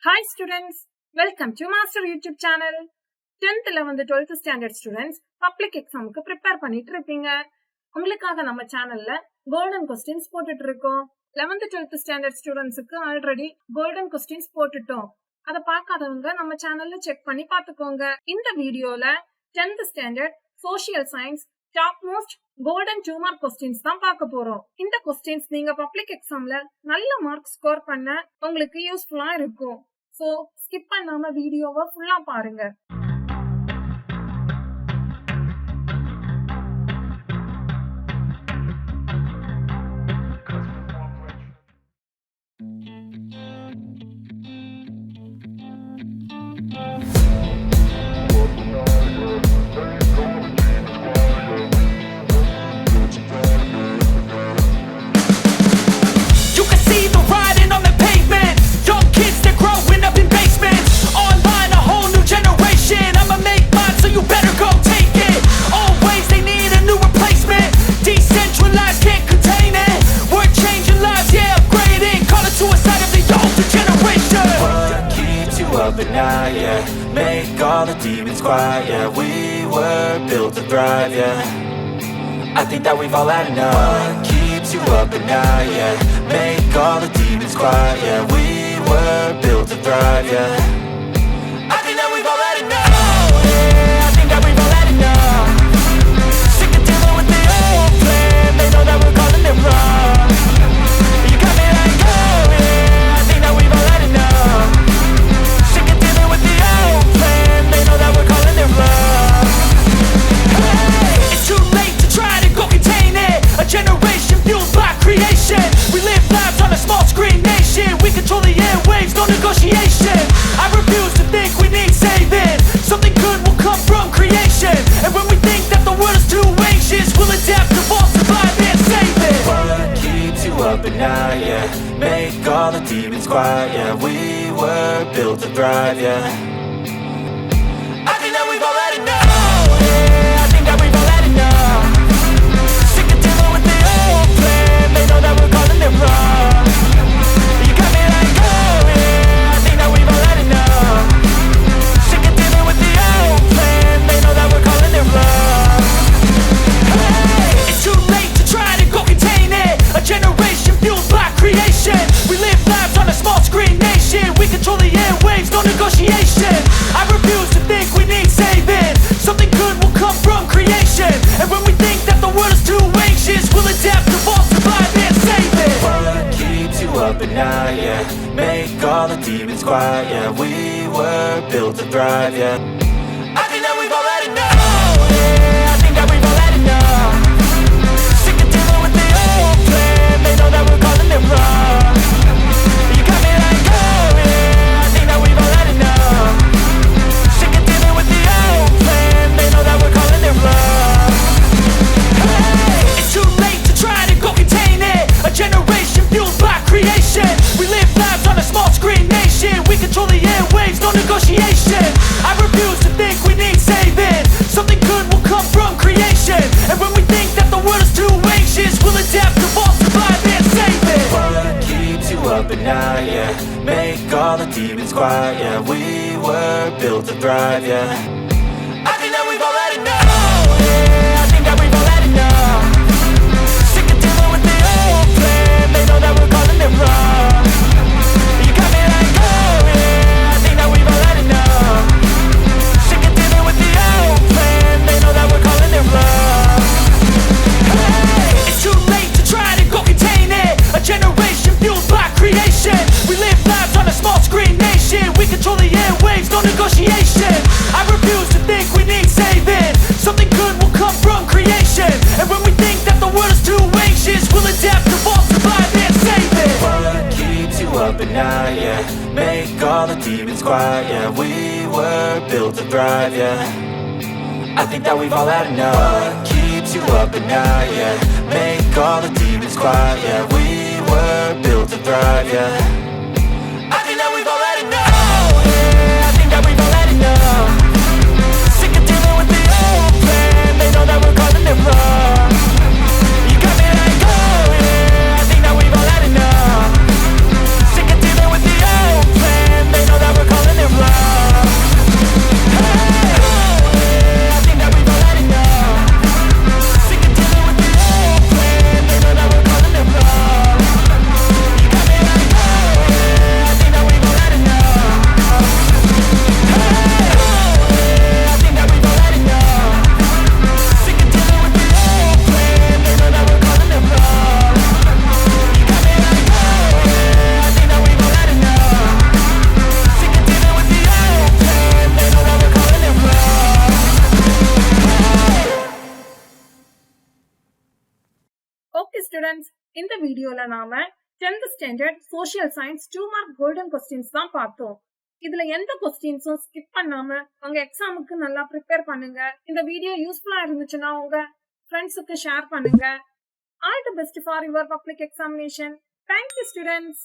Hi students, welcome to Master YouTube channel. 10th 11th 12th standard students public exam க்கு prepare பண்ணிட்டு இருப்பீங்க. உங்களுக்காக நம்ம சேனல்ல golden questions போட்டுட்டு இருக்கோம். 11th 12th standard studentsக்கு ஆல்ரெடி golden questions போட்டுட்டோம். அத பார்க்காதவங்க நம்ம சேனல்ல செக் பண்ணி பாத்துக்கோங்க. இந்த வீடியோல 10th standard social science topmost golden 2 mark questions தான் பார்க்க போறோம். இந்த questions நீங்க public examல நல்ல மார்க் ஸ்கோர் பண்ண உங்களுக்கு யூஸ்ஃபுல்லா இருக்கும். சோ ஸ்கிப் பண்ணாம வீடியோவை ஃபுல்லா பாருங்க. Make all the demons quiet, yeah. We were built to thrive, yeah. I think that we've all had enough. What keeps you up at night, yeah. Make all the demons quiet, yeah. We were built to thrive, yeah. I think that we've all had enough. Yeah, I think that we've all had enough. Sick of dealing with the old plan. They know that we're calling it wrong. You got me like, oh yeah. I think that we've all had enough. That we're calling it love. Hey, it's too late to try to go contain it. A generation fueled by creation. We live lives on a small screen nation. We control the airwaves, no negotiation. I refuse to think we need saving. Something good will come from creation. And when we think that the world is too anxious, we'll adapt, evolve, survive and save it. What keeps you up at night, yeah. Make all the demons quiet, yeah. We were built to thrive, yeah. Wrong. You got me like, oh yeah. I think that we've all had enough. Sick of dealing with the old plan. They know that we're calling it love. Hey, it's too late to try to go contain it. A generation fueled by creation. We live lives on a small screen nation. We control the airwaves, no negotiation. I refuse to think we need saving. Something good will come from creation. And when we think that the world is too anxious, we'll adapt, evolve, survive and save it. What keeps you up at night, yeah. Make all the demons quiet, yeah. We were built to thrive, yeah. I think that we've all had enough. Yeah, I think that we've all had enough. Sick of dealing with the old plan. They know that we're calling it wrong. You got me like, oh yeah. I think that we've all had enough. Sick of dealing with the old plan. They know that we're calling it wrong. Hey, it's too late to try to go contain it. A generation fueled by creation. We live lives on a small screen nation. We control the airwaves, no negotiation. I refuse to think we need saving. Something good will come from creation. And when we think that the world is too anxious, we'll adapt, evolve, survive and save it. What keeps you up at night, yeah. Make all the demons quiet, yeah. We were built to thrive, yeah. I think that we've all had enough. Yeah, I think that we've all had enough. Sick of dealing with the old plan. They know that we're calling it wrong. You got me like, oh yeah. I think that we've all had enough. Sick of dealing with the old plan. They know that we're calling it wrong. Hey, it's too late to try to go contain it. A generation fueled by creation. We live lives on a small screen nation. We control the airwaves, no negotiation. I refuse to think we need saving. Something good will come from creation. And when we think that the world is too anxious, we'll adapt, evolve, survive and save it. What keeps you up at night, yeah. Make all the demons quiet, yeah. We were built to thrive, yeah. I think that we've all had enough. What keeps you up at night, yeah. Make all the demons quiet, yeah. We were built to thrive, yeah. I think that we've all had enough. Yeah, I think that we've all had enough. Sick of dealing with the old plan. They know that we're calling it wrong. You got me like, oh yeah. I think that we've all had enough. Sick of dealing with the old plan. They know இந்த வீடியோல நாம 10th standard social science 2 mark golden questions தான் பார்த்தோம். இதுல எந்த கொஸ்டின்ஸும் skip பண்ணாம உங்க எக்ஸாமுக்கு நல்லா ப்ரிப்பேர் பண்ணுங்க. இந்த வீடியோ யூஸ்ஃபுல்லா இருந்துச்சுன்னா உங்க ஃப்ரெண்ட்ஸுக்கு ஷேர் பண்ணுங்க. All the best for your public examination. Thank you, students.